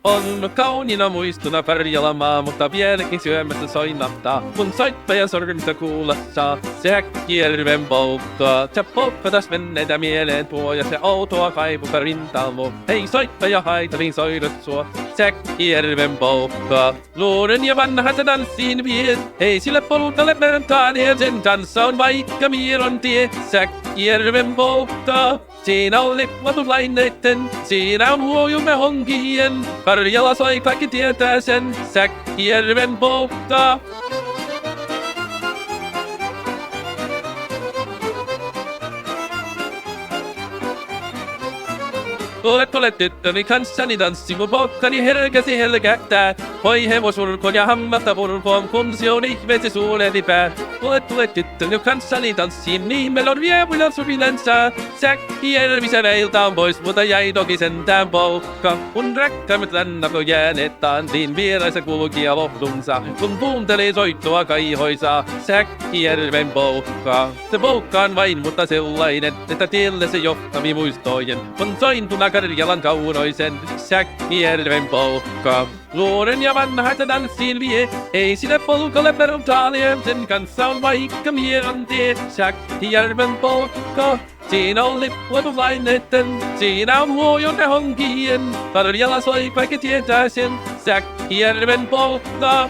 On kauniina muistuna Karjalamaa, mutta vieläkin syömässä soinattaa. Kun soittaja sormista kuulossa, se Häkkijärven polttaa. Se polttatas menneitä mieleen tuo ja se outoa kaivuta rintalmo. Hei soittaja haitarin soidot sua, se Häkkijärven polttaa. Luoden ja vanha se tanssiin vie, hei sille poltalle vertaan ja sen kanssa on vaikka mieron tie. Se Häkkijärven polttaa. Siinä on lipputuslaineitten, siinä on huojumme honkien. Karjala soi kaikki tietää sen, Säkkijärven polttaa. Tule tyttöni kanssani tanssi, mun pokkani herkäsi helkähtää. Hoi hevosurkon ja hammata purkoon, kun se on ihmeesi suureni pää. Tule tyttöni kanssani tanssiin, niin meillä on viemulla surinansa. Säkkijärvi se meiltä on pois, mutta jäi toki sentään polkka. Kun rakkaamme rannat on jääneet taantiin, vieraissa kulkija lohdunsa. Kun kuuntelee soittoa kaihoisaa, Säkkijärven polkka. Se polkka on vain, mutta sellainen, että tielle se johtavi muistojen. Kun sointuna Karjalan kaunoisen, Säkkijärven polkka. Luoden ja vanha se tanssiin vie, ei sinne polkalle perutaalie. Sen kanssa on vaikka mieron tie, Säkkijärven polkka. Siinä on lipputuslaineitten, siinä on huojon ja honkien. Karjala soi kaikki tietää sen, Säkkijärven polkka.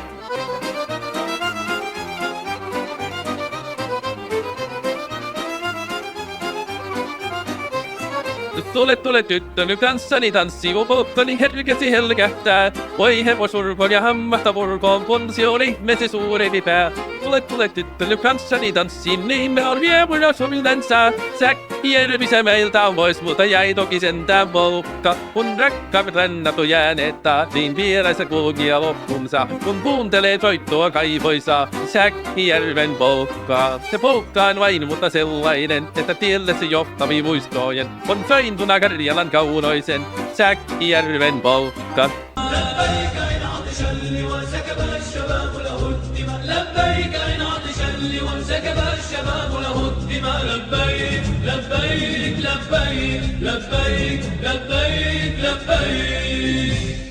Tule tyttöni kanssani tanssi, kun pokkani herkäsi helkähtää. Voi hevosurkon ja hammata purkoon, kun se on ihmeesi suurempi pää. Tule tyttöni kanssani tanssiin, niin me on viemulla suminansa. Säkkijärvi se meiltä on pois, mutta jäi toki sentään polkka. Kun rakkaamme rannat on jääneet taantiin, vieraissa kulkija loppunsa. Kun kuuntelee soittoa kaivoissa, Säkkijärven polkka. Se polkka on vain, mutta sellainen, että tielle se johtavi muistojen. On sointuna Karjalan kaunoisen, Säkkijärven polkka. لبيك إن عطش اللي وسكب الشباب له الدماء لبيك إن عطش اللي وسكب الشباب له الدماء لبيك لبيك لبيك لبيك لبيك لبيك